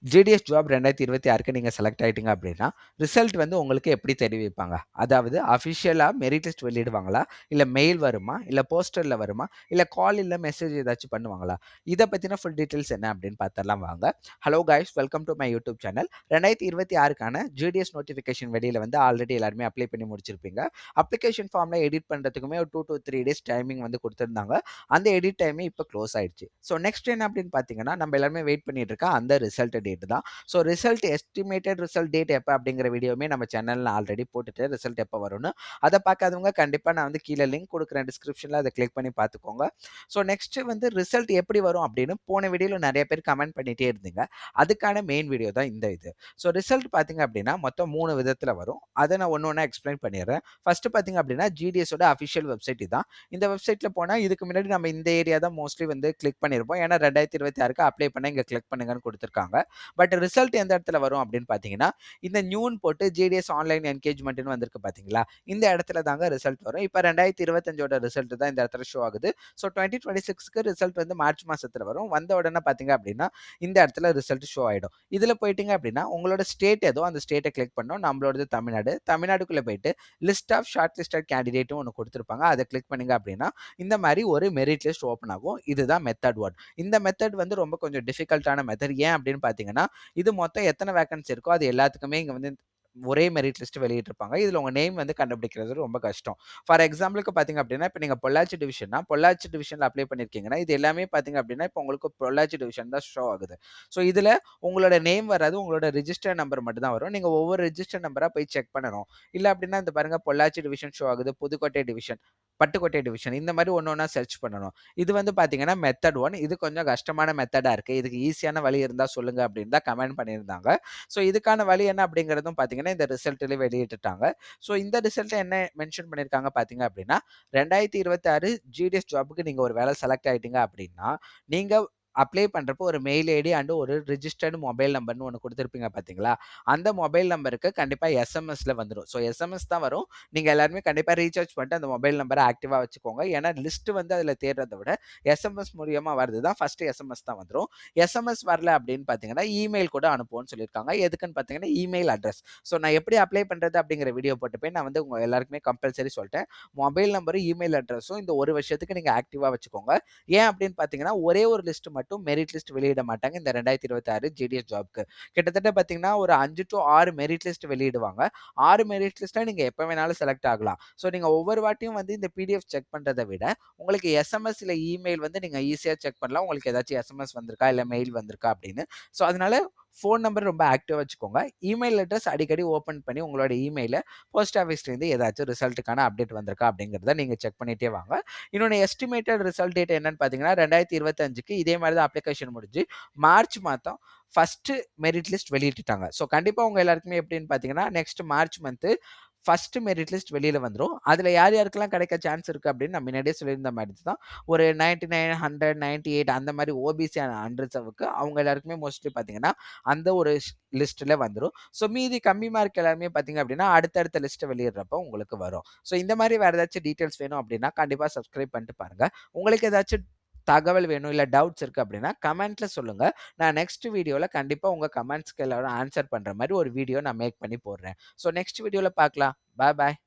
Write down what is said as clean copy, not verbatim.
GDS job 2026க்கு நீங்க select ஆயிட்டீங்க அப்படின்னா, ரிசல்ட் வந்து உங்களுக்கு எப்படி தெரிவிப்பாங்க? அதாவது அஃபிஷியலா மெரிட் லிஸ்ட் வெளியிடுவாங்களா? இல்ல மெயில் வருமா? இல்ல போஸ்டர்ல வருமா? இல்ல கால் இல்ல மெசேஜ் ஏதாச்சும் பண்ணுவாங்களா? இத பத்தின ஃபுல் டீட்டெயில்ஸ் என்ன அப்படின்னு பார்த்தரலாம் வாங்க. Hello guys, welcome to my YouTube channel. 2026க்கான ஜிடிஎஸ் நோட்டிஃபிகேஷன் வெளியில வந்து ஆல்ரெடி எல்லாருமே அப்ளை பண்ணி முடிச்சிருப்பீங்க. அப்ளிகேஷன் ஃபார்ம்ல எடிட் பண்றதுக்குமே ஒரு 2 to 3 டேஸ் டைமிங் வந்து குடுத்திருந்தாங்க. அந்த எடிட் டைமே இப்ப க்ளோஸ் ஆயிடுச்சு. ஸோ நெக்ஸ்ட் என்ன அப்படின்னு பார்த்தீங்கன்னா, நம்ம எல்லாருமே வெயிட் பண்ணிட்டு இருக்க அந்த ரிசல்ட் டேட் தான். So result estimated result date எப்போ அப்படிங்கிற வீடியோவுமே நம்ம சேனலில் ஆல்ரெடி போட்டுட்டு ரிசல்ட் எப்போ வரும்னு அதை பார்க்காதவங்க கண்டிப்பாக நான் வந்து கீழே லிங்க் கொடுக்குறேன் டிஸ்கிரிப்ஷனில் அதை கிளிக் பண்ணி பார்த்துக்கோங்க. ஸோ நெக்ஸ்ட் வந்து ரிசல்ட் எப்படி வரும் அப்படின்னு போன வீடியோவில் நிறைய பேர் கமெண்ட் பண்ணிட்டே இருந்தீங்க. அதுக்கான மெயின் வீடியோ தான் இந்த இது. ஸோ ரிசல்ட் பார்த்தீங்க அப்படின்னா மொத்தம் 3 விதத்தில் வரும். அதை நான் ஒன்று ஒன்றா எக்ஸ்பிளைன் பண்ணிடுறேன். ஃபர்ஸ்ட் பார்த்தீங்க அப்படின்னா ஜிடிஎஸோட அஃபிஷியல் வெப்சைட் தான். இந்த வெப்சைட்டில் போனால் இதுக்கு முன்னாடி நம்ம இந்த ஏரியா தான் மோஸ்ட்லி வந்து கிளிக் பண்ணியிருப்போம். ஏன்னா 2026க்கு அப்ளை பண்ண இங்கே கிளிக் பண்ணுங்கன்னு கொடுத்துருக்காங்க. பட் ரிசல்ட் எந்த இடத்துல வரும் அப்படின்னு பார்த்தீங்கன்னா, இந்த நியூன்னு போட்டு ஜிடிஎஸ் ஆன்லைன் என்கேஜ்மெண்ட்னு வந்திருக்கு பார்த்தீங்களா, இந்த இடத்துல தாங்க ரிசல்ட் வரும். இப்போ 2025ஓட ரிசல்ட் தான் இந்த இடத்துல ஷோ ஆகுது. ஸோ 2026க்கு ரிசல்ட் வந்து மார்ச் மாசத்துல வரும். வந்த உடனே பார்த்தீங்க அப்படின்னா இந்த இடத்துல ரிசல்ட் ஷோ ஆயிடும். இதுல போயிட்டீங்க அப்படின்னா உங்களோட ஸ்டேட் ஏதோ அந்த ஸ்டேட்டை கிளிக் பண்ணோம். நம்மளோடது தமிழ்நாடு. தமிழ்நாடுக்குள்ள போயிட்டு லிஸ்ட் ஆஃப் ஷார்ட் லிஸ்டட் கேண்டிடேட்டும் ஒன்று கொடுத்துருப்பாங்க. அதை கிளிக் பண்ணீங்க அப்படின்னா இந்த மாதிரி ஒரு மெரிட் லிஸ்ட் ஓப்பன் ஆகும். இதுதான் மெத்தட் 1. இந்த மெத்தட் வந்து ரொம்ப கொஞ்சம் டிஃபிகல்ட்டான மெத்தட். ஏன் அப்படின்னு பார்த்தீங்கன்னா, இது மொத்தம் எத்தனை வேகன்சி இருக்கோ அது எல்லாத்துக்குமே இங்க வந்து ஒரே மெரிட் லிஸ்ட் வெளியிட்டிருப்பாங்க. இதுல உங்க நேம் வந்து கண்டுபிடிக்கிறது ரொம்ப கஷ்டம். ஃபார் எக்ஸாம்பிளுக்கு பார்த்தீங்க அப்படின்னா, இப்ப நீங்க பொள்ளாச்சி டிவிஷன்னா, பொள்ளாச்சி டிவிஷன்ல அப்ளை பண்ணியிருக்கீங்கன்னா, இது எல்லாமே பார்த்தீங்க அப்படின்னா, இப்போ உங்களுக்கு பொள்ளாச்சி டிவிஷன் தான் ஷோ ஆகுது. ஸோ இதுல உங்களோட நேம் வராது. உங்களோட ரிஜிஸ்டர் நம்பர் மட்டும் தான் வரும். நீங்க ஒவ்வொரு ரிஜிஸ்டர் நம்பரா போய் செக் பண்ணணும். இல்ல அப்படின்னா இந்த பாருங்க பொள்ளாச்சி டிவிஷன் ஷோ ஆகுது, புதுக்கோட்டை டிவிஷன், பட்டுக்கோட்டை டிவிஷன் இந்த மாதிரி ஒண்ணு ஒண்ணா சர்ச் பண்ணணும். இது வந்து பார்த்தீங்கன்னா மெத்தட் 1. இது கொஞ்சம் கஷ்டமான மெத்தடா இருக்கு. இதுக்கு ஈஸியான வழி இருந்தா சொல்லுங்க அப்படின்னு தான் கமெண்ட் பண்ணியிருந்தாங்க. ஸோ இதுக்கான வழி என்ன அப்படிங்கிறதும் பார்த்தீங்கன்னா இந்த ரிசல்ட்ல வெளியிட்டுட்டாங்க. ஸோ இந்த ரிசல்ட்ல என்ன மென்ஷன் பண்ணியிருக்காங்க பார்த்தீங்க அப்படின்னா, 2026 ஜிடிஎஸ் ஜாப்க்கு நீங்க ஒரு வேலை செலக்ட் ஆயிட்டீங்க அப்படின்னா, நீங்க அப்ளை பண்றப்போ ஒரு மெயில் ஐடி அண்ட் ஒரு ரிஜிஸ்டர்டு மொபைல் நம்பர்னு ஒன்று கொடுத்துருப்பீங்க பார்த்தீங்களா, அந்த மொபைல் நம்பருக்கு கண்டிப்பா எஸ்எம்எஸ்ல வந்துடும். ஸோ எஸ்எம்எஸ் தான் வரும். நீங்க எல்லாருமே கண்டிப்பா ரீசார்ஜ் பண்ணிட்டு அந்த மொபைல் நம்பரை ஆக்டிவா வச்சுக்கோங்க. ஏன்னா லிஸ்ட் வந்து அதுல தேடுறதை விட எஸ்எம்எஸ் மூலியமா வருது தான் ஃபர்ஸ்ட் எஸ்எம்எஸ் தான் வந்துடும். எஸ்எம்எஸ் வரல அப்படின்னு பார்த்தீங்கன்னா இமெயில் கூட அனுப்புவோம்னு சொல்லியிருக்காங்க. எதுக்குன்னு பார்த்தீங்கன்னா இமெயில் அட்ரஸ். ஸோ நான் எப்படி அப்ளை பண்றது அப்படிங்கிற வீடியோ போட்டு போய் நான் வந்து உங்க எல்லாருக்குமே கம்பல்சரி சொல்லிட்டேன். மொபைல் நம்பரும் இமெயில் அட்ரஸும் இந்த ஒரு வருஷத்துக்கு நீங்க ஆக்டிவா வச்சுக்கோங்க. ஏன் அப்படின்னு பார்த்தீங்கன்னா ஒரே ஒரு லிஸ்ட் மட்டும் மெரிட் லிஸ்ட் வெளியிட மாட்டாங்க இந்த 2026 ஜிடிஎஸ் ஜாப்க்கு. கிட்டத்தட்ட பார்த்தீங்கன்னா ஒரு 5 to 6 மெரிட் லிஸ்ட் வெளியிடுவாங்க. 6 மெரிட் லிஸ்ட்ல நீங்க எப்ப வேணாலும் செலக்ட் ஆகலாம். ஸோ நீங்க ஒவ்வொரு வாட்டியும் வந்து இந்த பிடிஎஃப் செக் பண்றதை விட உங்களுக்கு எஸ்எம்எஸ் இல்ல இமெயில் வந்து நீங்க ஈஸியா செக் பண்ணலாம். உங்களுக்கு ஏதாச்சும் எஸ்எம்எஸ் வந்திருக்கா இல்ல மெயில் வந்திருக்கா அப்படின்னு. ஸோ அதனால ஃபோன் நம்பர் ரொம்ப ஆக்டிவா வச்சுக்கோங்க. இமெயில் அட்ரஸ் அடிக்கடி ஓப்பன் பண்ணி உங்களோட இமெயில போஸ்ட் ஆஃபீஸ்லேருந்து ஏதாச்சும் ரிசல்ட்டுக்கான அப்டேட் வந்திருக்கா அப்படிங்கிறத நீங்க செக் பண்ணிட்டே வாங்க. இன்னொன்னு எஸ்டிமேட்டட் ரிசல்ட் டேட் என்னன்னு பார்த்தீங்கன்னா 2025க்கு இதே மாதிரி தான் அப்ளிகேஷன் முடிஞ்சு மார்ச் மாதம் ஃபர்ஸ்ட் மெரிட் லிஸ்ட் வெளியிட்டுட்டாங்க. ஸோ கண்டிப்பா உங்க எல்லாருக்குமே எப்படின்னு பார்த்தீங்கன்னா next March month first merit list வெளியில வந்துரும். அதுல யார் யாருக்கெல்லாம் கிடைக்க சான்ஸ் இருக்கு அப்படின்னு நான் முன்னாடியே சொல்லியிருந்த மாதிரி தான் ஒரு 99, 100, 98 அந்த மாதிரி ஓபிசி ஹண்ட்ரட்ஸுக்கு அவங்க எல்லாருக்குமே மோஸ்ட்லி பார்த்தீங்கன்னா அந்த ஒரு லிஸ்ட்ல வந்துரும். ஸோ மீதி கம்மி மார்க் எல்லாருமே பார்த்தீங்க அப்படின்னா அடுத்தடுத்த லிஸ்ட் வெளியிடுறப்போ உங்களுக்கு வரும். ஸோ இந்த மாதிரி வேற ஏதாச்சும் டீட்டெயில்ஸ் வேணும் அப்படின்னா கண்டிப்பா சப்ஸ்கிரைப் பண்ணிட்டு பாருங்க. உங்களுக்கு ஏதாச்சும் தகவல் வேணும் இல்ல டவுட்ஸ் இருக்கு அப்படின்னா கமெண்ட்ல சொல்லுங்க. நான் நெக்ஸ்ட் வீடியோல கண்டிப்பா உங்க கமெண்ட்ஸ்க்கு எல்லாரும் ஆன்சர் பண்ற மாதிரி ஒரு வீடியோ நான் மேக் பண்ணி போடுறேன். ஸோ நெக்ஸ்ட் வீடியோல பார்க்கலாம். பாய் பாய்.